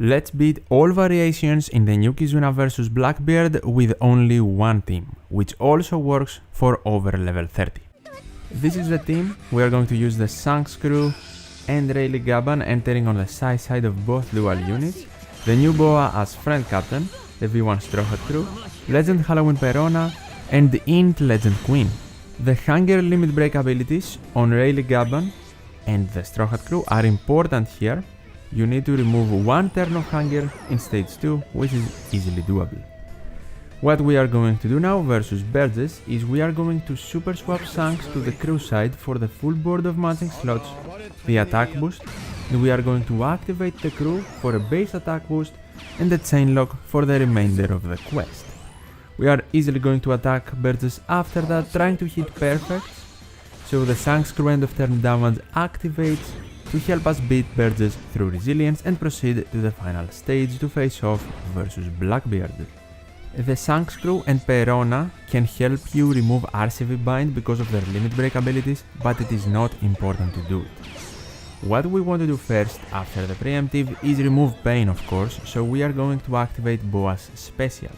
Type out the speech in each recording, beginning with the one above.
Let's beat all variations in the new Kizuna vs Blackbeard with only one team, which also works for over level 30. This is the team. We are going to use the Sanks crew and Rayleigh Gaban entering on the side of both dual units, the new Boa as friend captain, the V1 Straw Hat crew, Legend Halloween Perona, and the Int Legend Queen. The Hunger limit break abilities on Rayleigh Gaban and the Straw Hat crew are important here. You need to remove one turn of Hunger in stage 2, which is easily doable. What we are going to do now versus Burgess is we are going to super swap Sanks to the crew side for the full board of matching slots, the attack boost, and we are going to activate the crew for a base attack boost and the chain lock for the remainder of the quest. We are easily going to attack Burgess after that, trying to hit perfects, so the Sanks crew end of turn damage activates to help us beat Burgess through resilience and proceed to the final stage to face off versus Blackbeard. The Sanks crew and Perona can help you remove RCV bind because of their limit break abilities, but it is not important to do it. What we want to do first after the preemptive is remove pain, of course, so we are going to activate Boa's special.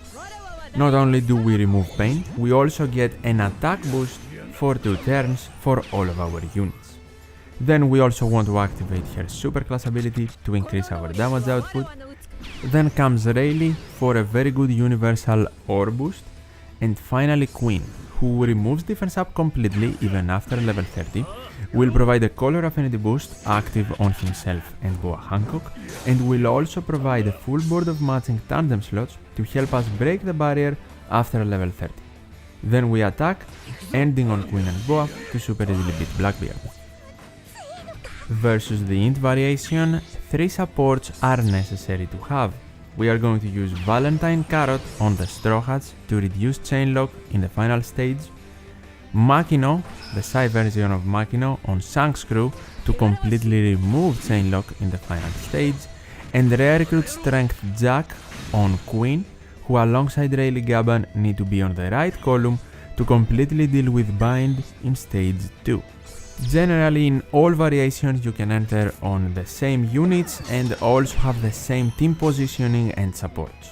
Not only do we remove pain, we also get an attack boost for 2 turns for all of our units. Then we also want to activate her superclass ability to increase our damage output. Then comes Rayleigh for a very good universal ore boost. And finally Queen, who removes defense up completely even after level 30, will provide a color affinity boost active on himself and Boa Hancock, and will also provide a full board of matching tandem slots to help us break the barrier after level 30. Then we attack, ending on Queen and Boa to super easily beat Blackbeard. Versus the Int variation, 3 supports are necessary to have. We are going to use Valentine Carrot on the Straw Hats to reduce chain lock in the final stage, Makino, the Psy version of Makino on Sanks crew to completely remove chain lock in the final stage, and Rare Recruit Strength Jack on Queen, who alongside Rayleigh Gaban need to be on the right column to completely deal with bind in stage 2. Generally, in all variations you can enter on the same units and also have the same team positioning and supports.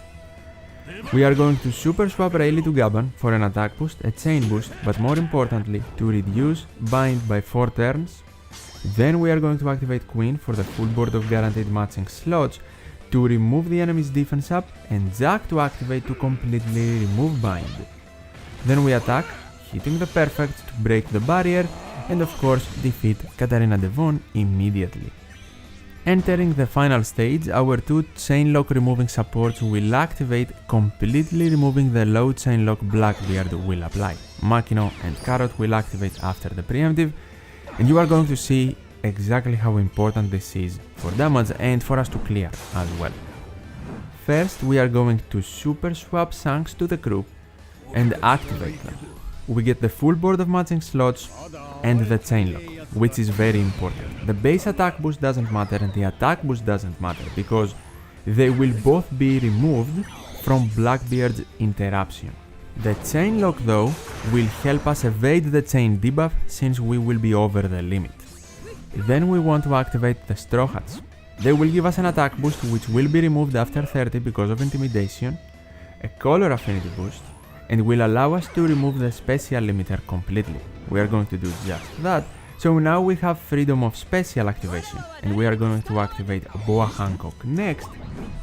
We are going to super swap Rayleigh to Gaban for an attack boost, a chain boost, but more importantly to reduce bind by 4 turns. Then we are going to activate Queen for the full board of guaranteed matching slots to remove the enemy's defense up, and Jack to activate to completely remove bind. Then we attack, hitting the perfect to break the barrier, and of course defeat Katarina Devon immediately. Entering the final stage, our 2 chain lock removing supports will activate, completely removing the low chain lock Blackbeard will apply. Makino and Carrot will activate after the preemptive, and you are going to see exactly how important this is for damage and for us to clear as well. First, we are going to super swap Sanks to the crew and activate them. We get the full board of matching slots and the chain lock, which is very important. The base attack boost doesn't matter and the attack boost doesn't matter because they will both be removed from Blackbeard's interruption. The chain lock though will help us evade the chain debuff since we will be over the limit. Then we want to activate the Straw Hats. They will give us an attack boost which will be removed after 30 because of intimidation, a color affinity boost, and will allow us to remove the special limiter completely. We are going to do just that, so now we have freedom of special activation, and we are going to activate Boa Hancock next,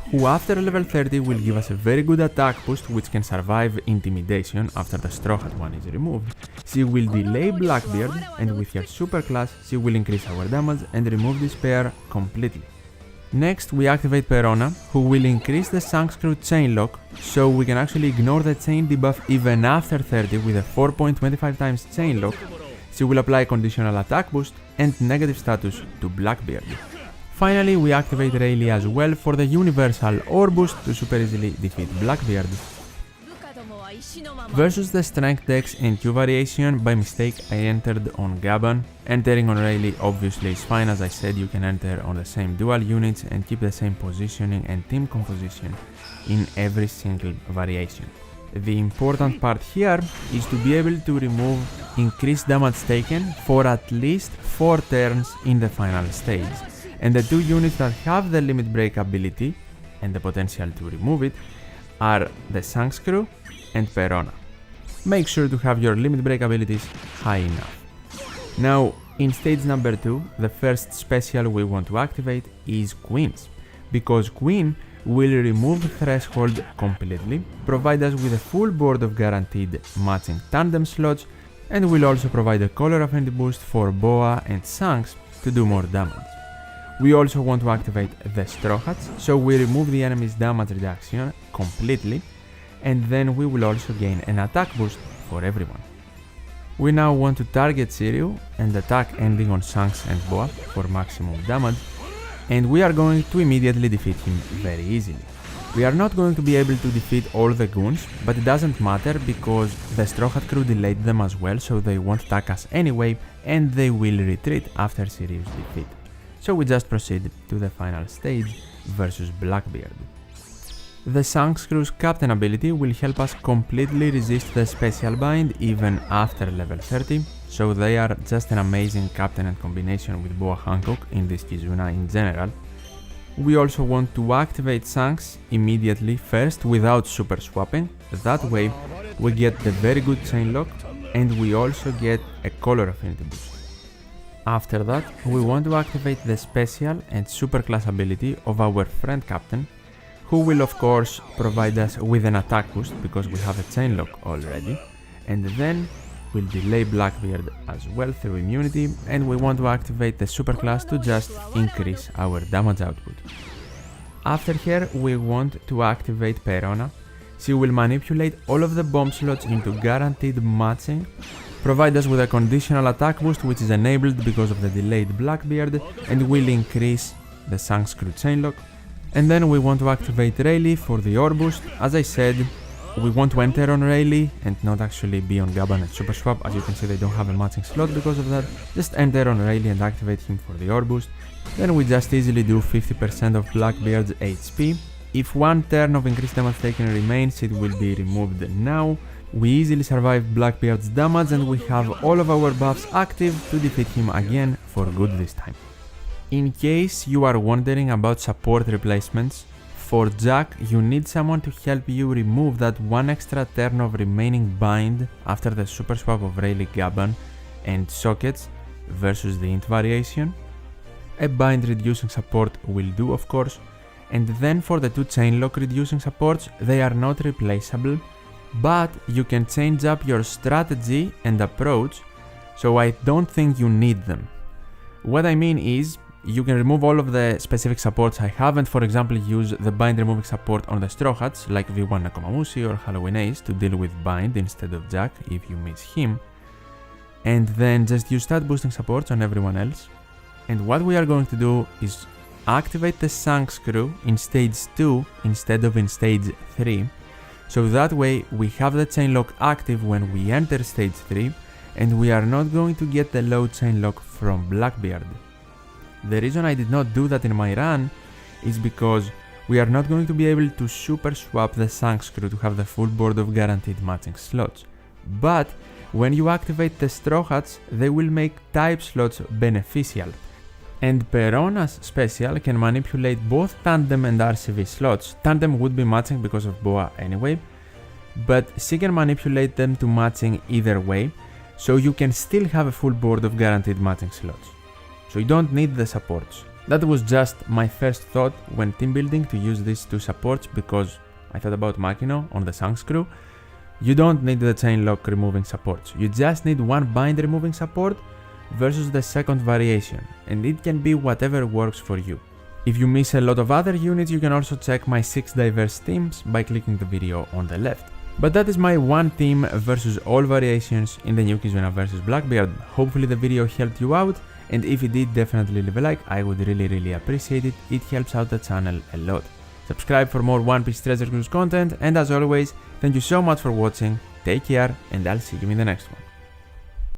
who after level 30 will give us a very good attack boost which can survive intimidation after the Straw Hat one is removed. She will delay Blackbeard, and with her super class she will increase our damage and remove despair completely. Next, we activate Perona, who will increase the Sanks crew chain lock, so we can actually ignore the chain debuff even after 30 with a 4.25 times chain lock. She will apply conditional attack boost and negative status to Blackbeard. Finally, we activate Rayleigh as well for the universal ore boost to super easily defeat Blackbeard. Versus the Strength Dex and Q variation, by mistake I entered on Gaban. Entering on Rayleigh obviously is fine, as I said you can enter on the same dual units and keep the same positioning and team composition in every single variation. The important part here is to be able to remove increased damage taken for at least 4 turns in the final stage, and the 2 units that have the limit break ability and the potential to remove it are the Sang Screw and Perona. Make sure to have your limit break abilities high enough. Now, in stage number 2, the first special we want to activate is Queens, because Queen will remove Threshold completely, provide us with a full board of guaranteed matching tandem slots, and will also provide a color affinity boost for Boa and Sangs to do more damage. We also want to activate the Straw Hats, so we remove the enemy's damage reduction completely, and then we will also gain an attack boost for everyone. We now want to target Shiryu and attack ending on Sangs and Boa for maximum damage, and we are going to immediately defeat him very easily. We are not going to be able to defeat all the goons, but it doesn't matter because the Straw Hat crew delayed them as well, so they won't attack us anyway, and they will retreat after Shiryu's defeat. So we just proceed to the final stage versus Blackbeard. The Sang Screw's Captain ability will help us completely resist the Special Bind even after level 30, so they are just an amazing captain and combination with Boa Hancock in this Kizuna in general. We also want to activate Sangs immediately first without super swapping, that way we get the very good chain lock and we also get a color affinity boost. After that, we want to activate the special and super class ability of our friend captain, who will of course provide us with an attack boost because we have a chain lock already, and then we'll delay Blackbeard as well through immunity, and we want to activate the super class to just increase our damage output. After her, we want to activate Perona. She will manipulate all of the bomb slots into guaranteed matching, provide us with a conditional attack boost which is enabled because of the delayed Blackbeard, and will increase the Sang Screw chain lock. And then we want to activate Rayleigh for the ore boost. As I said, we want to enter on Rayleigh and not actually be on Gaban and Super Swap. As you can see, they don't have a matching slot because of that. Just enter on Rayleigh and activate him for the ore boost. Then we just easily do 50% of Blackbeard's HP. If one turn of increased damage taken remains, it will be removed now. We easily survive Blackbeard's damage and we have all of our buffs active to defeat him again for good this time. In case you are wondering about support replacements, for Jack you need someone to help you remove that one extra turn of remaining bind after the super swap of Rayleigh, Gaban and Sockets versus the int variation. A bind reducing support will do of course, and then for the two chain lock reducing supports, they are not replaceable, but you can change up your strategy and approach, so I don't think you need them. What I mean is, you can remove all of the specific supports I have and for example use the bind removing support on the Straw Hats like V1 Nakomamushi or Halloween Ace to deal with bind instead of Jack if you miss him, and then just use stat boosting supports on everyone else. And what we are going to do is activate the Sang Screw in stage 2 instead of in stage 3, so that way we have the chain lock active when we enter stage 3 and we are not going to get the low chain lock from Blackbeard. The reason I did not do that in my run is because we are not going to be able to super swap the Sang Screw to have the full board of guaranteed matching slots. But when you activate the Straw Hats, they will make type slots beneficial. And Perona's special can manipulate both Tandem and RCV slots. Tandem would be matching because of Boa anyway, but she can manipulate them to matching either way, so you can still have a full board of guaranteed matching slots. So you don't need the supports. That was just my first thought when team building to use these two supports because I thought about Makino on the Sang Screw. You don't need the chain lock removing supports. You just need one bind removing support versus the second variation, and it can be whatever works for you. If you miss a lot of other units, you can also check my 6 diverse teams by clicking the video on the left. But that is my one team versus all variations in the new Kizuna vs Blackbeard. Hopefully the video helped you out, and if it did, definitely leave a like, I would really appreciate it, it helps out the channel a lot. Subscribe for more One Piece Treasure Cruise content, and as always, thank you so much for watching, take care, and I'll see you in the next one.